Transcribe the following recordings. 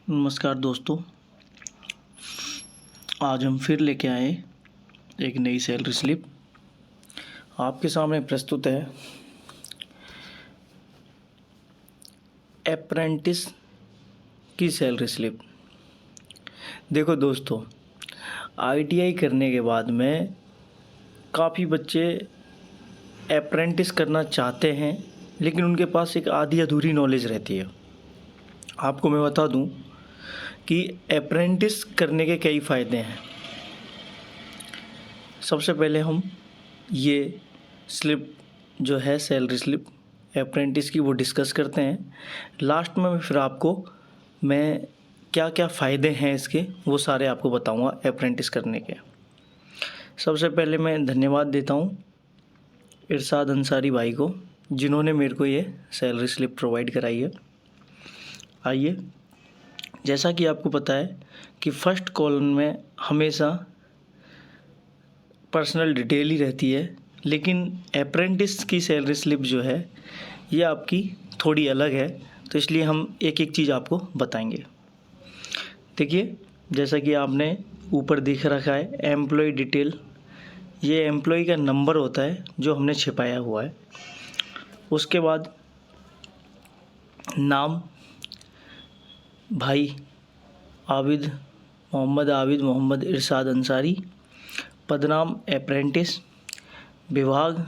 नमस्कार दोस्तों, आज हम फिर लेके आए एक नई सैलरी स्लिप। आपके सामने प्रस्तुत है अप्रेंटिस की सैलरी स्लिप। देखो दोस्तों, आईटीआई करने के बाद में काफ़ी बच्चे अप्रेंटिस करना चाहते हैं, लेकिन उनके पास एक आधी अधूरी नॉलेज रहती है। आपको मैं बता दूं कि अप्रेंटिस करने के कई फ़ायदे हैं। सबसे पहले हम ये स्लिप जो है सैलरी स्लिप अप्रेंटिस की वो डिस्कस करते हैं। लास्ट में फिर आपको मैं क्या क्या फ़ायदे हैं इसके वो सारे आपको बताऊंगा अप्रेंटिस करने के। सबसे पहले मैं धन्यवाद देता हूँ इरशाद अंसारी भाई को, जिन्होंने मेरे को ये सैलरी स्लिप प्रोवाइड कराई है। आइए, जैसा कि आपको पता है कि फर्स्ट कॉलम में हमेशा पर्सनल डिटेल ही रहती है, लेकिन अप्रेंटिस की सैलरी स्लिप जो है ये आपकी थोड़ी अलग है, तो इसलिए हम एक एक चीज़ आपको बताएंगे। देखिए, जैसा कि आपने ऊपर दिख रखा है एम्प्लॉय डिटेल, ये एम्प्लॉय का नंबर होता है जो हमने छिपाया हुआ है। उसके बाद नाम भाई आबिद मोहम्मद इरशाद अंसारी, पदनाम अप्रेंटिस, विभाग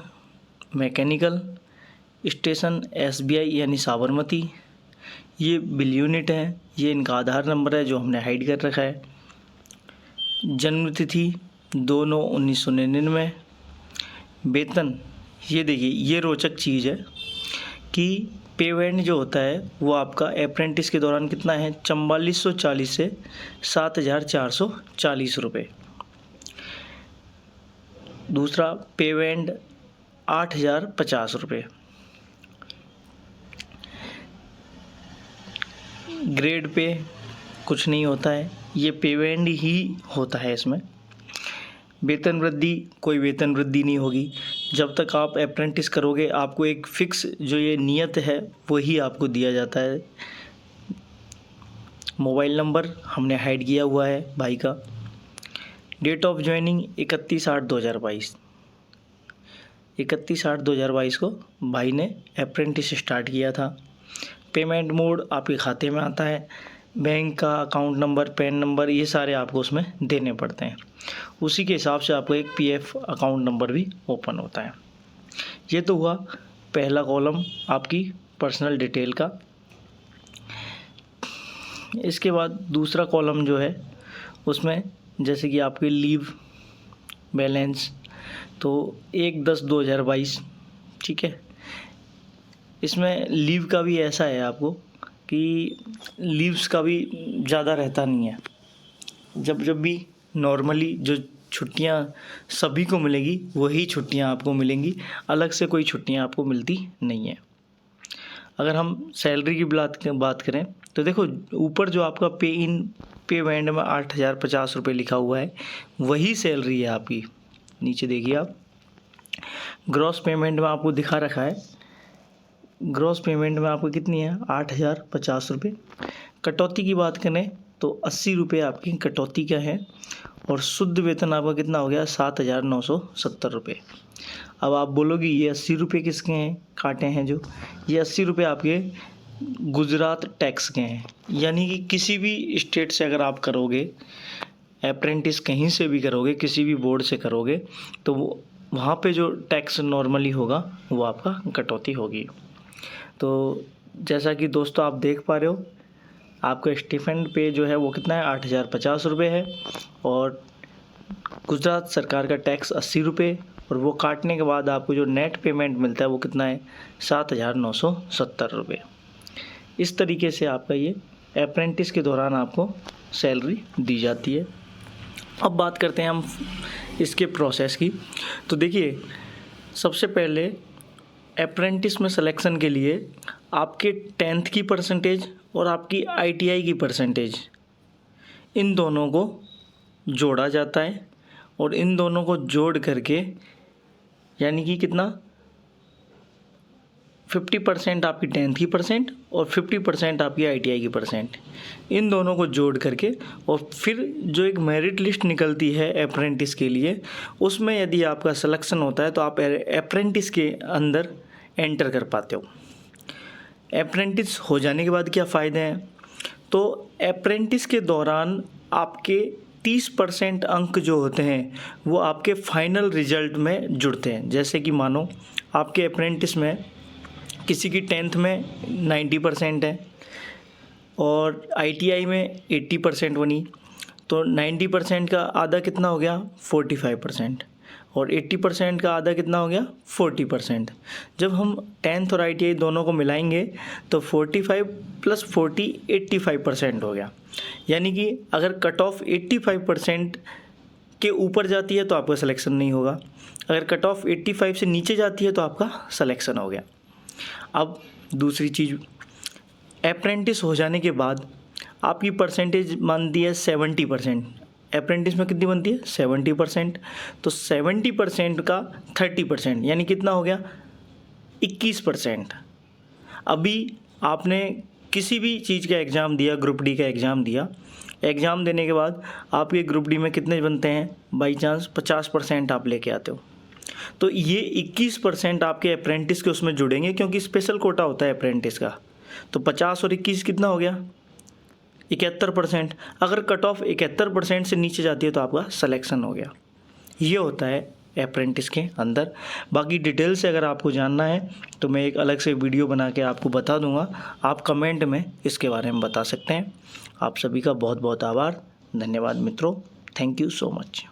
मैकेनिकल, स्टेशन एसबीआई यानी साबरमती, ये बिल यूनिट है, ये इनका आधार नंबर है जो हमने हाइड कर रखा है। जन्म तिथि 2/9/1999। वेतन, ये देखिए ये रोचक चीज़ है कि पेमेंट जो होता है वो आपका अप्रेंटिस के दौरान कितना है, 4440 से 7440 रुपये। दूसरा पेमेंट 8050 रुपये। ग्रेड पे कुछ नहीं होता है, ये पेमेंट ही होता है इसमें। वेतन वृद्धि, कोई वेतन वृद्धि नहीं होगी। जब तक आप अप्रेंटिस करोगे आपको एक फ़िक्स जो ये नियत है वही आपको दिया जाता है। मोबाइल नंबर हमने हाइड किया हुआ है भाई का। Date of joining 31/8/2022। 31/8/2022 को भाई ने अप्रेंटिस स्टार्ट किया था। पेमेंट मोड आपके खाते में आता है। बैंक का अकाउंट नंबर, पैन नंबर, ये सारे आपको उसमें देने पड़ते हैं। उसी के हिसाब से आपको एक पीएफ अकाउंट नंबर भी ओपन होता है। ये तो हुआ पहला कॉलम आपकी पर्सनल डिटेल का। इसके बाद दूसरा कॉलम जो है उसमें जैसे कि आपके लीव बैलेंस, तो 1/10/2022, ठीक है। इसमें लीव का भी ऐसा है आपको कि लीव्स का भी ज़्यादा रहता नहीं है। जब भी नॉर्मली जो छुट्टियां सभी को मिलेगी वही छुट्टियां आपको मिलेंगी, अलग से कोई छुट्टियां आपको मिलती नहीं है। अगर हम सैलरी की बात करें तो देखो, ऊपर जो आपका पे बैंड में 8050 रुपये लिखा हुआ है वही सैलरी है आपकी। नीचे देखिए आप, ग्रॉस पेमेंट में आपको दिखा रखा है, ग्रॉस पेमेंट में आपको कितनी है, 8050 रुपये। कटौती की बात करें तो 80 रुपये आपकी कटौती का है, और शुद्ध वेतन आपका कितना हो गया, 7970 रुपये। अब आप बोलोगे ये 80 रुपये किसके हैं, काटे हैं जो, ये 80 रुपये आपके गुजरात टैक्स के हैं। यानी कि किसी भी स्टेट से अगर आप करोगे अप्रेंटिस, कहीं से भी करोगे, किसी भी बोर्ड से करोगे, तो वो वहाँ पे जो टैक्स नॉर्मली होगा वो आपका कटौती होगी। तो जैसा कि दोस्तों आप देख पा रहे हो, आपका स्टिपेंड पे जो है वो कितना है, 8050 रुपये है, और गुजरात सरकार का टैक्स 80 रुपये, और वो काटने के बाद आपको जो नेट पेमेंट मिलता है वो कितना है, 7970 रुपये। इस तरीके से आपका ये अप्रेंटिस के दौरान आपको सैलरी दी जाती है। अब बात करते हैं हम इसके प्रोसेस की। तो देखिए, सबसे पहले अप्रेंटिस में सिलेक्शन के लिए आपके 10th की परसेंटेज और आपकी आईटीआई की परसेंटेज, इन दोनों को जोड़ा जाता है, और इन दोनों को जोड़ करके यानी कि कितना, 50% आपकी 10th की परसेंट और 50% आपकी ITI की परसेंट, इन दोनों को जोड़ करके और फिर जो एक मेरिट लिस्ट निकलती है अप्रेंटिस के लिए, उसमें यदि आपका सिलेक्शन होता है तो आप अप्रेंटिस के अंदर एंटर कर पाते हो। अप्रेंटिस हो जाने के बाद क्या फ़ायदे हैं? तो अप्रेंटिस के दौरान आपके 30% अंक जो होते हैं वो आपके फाइनल रिजल्ट में जुड़ते हैं। जैसे कि मानो आपके अप्रेंटिस में किसी की 10th में 90% है और ITI में 80% बनी, तो 90% का आधा कितना हो गया? 45%, और 80% का आधा कितना हो गया? 40%। जब हम 10th और ITI दोनों को मिलाएंगे तो 45 + 40 85% हो गया। यानी कि अगर कट ऑफ 85% के ऊपर जाती है तो आपका सिलेक्शन नहीं होगा, अगर कट ऑफ 85 से नीचे जाती है तो आपका सिलेक्शन हो गया। अब दूसरी चीज़, अप्रेंटिस हो जाने के बाद आपकी परसेंटेज बनती है 70%। अप्रेंटिस में कितनी बनती है? 70%। तो 70% का 30% यानी कितना हो गया? 21%। अभी आपने किसी भी चीज़ का एग्ज़ाम दिया, ग्रुप डी का एग्ज़ाम दिया, एग्ज़ाम देने के बाद आपके ग्रुप डी में कितने बनते हैं? बाई चांस 50% आप लेके आते हो, तो ये 21% आपके अप्रेंटिस के उसमें जुड़ेंगे, क्योंकि स्पेशल कोटा होता है अप्रेंटिस का। तो 50 और 21 कितना हो गया? 71%। अगर कट ऑफ 71% से नीचे जाती है तो आपका सिलेक्शन हो गया। ये होता है अप्रेंटिस के अंदर। बाकी डिटेल से अगर आपको जानना है तो मैं एक अलग से वीडियो बना के आपको बता दूंगा, आप कमेंट में इसके बारे में बता सकते हैं। आप सभी का बहुत बहुत आभार, धन्यवाद मित्रों, थैंक यू सो मच।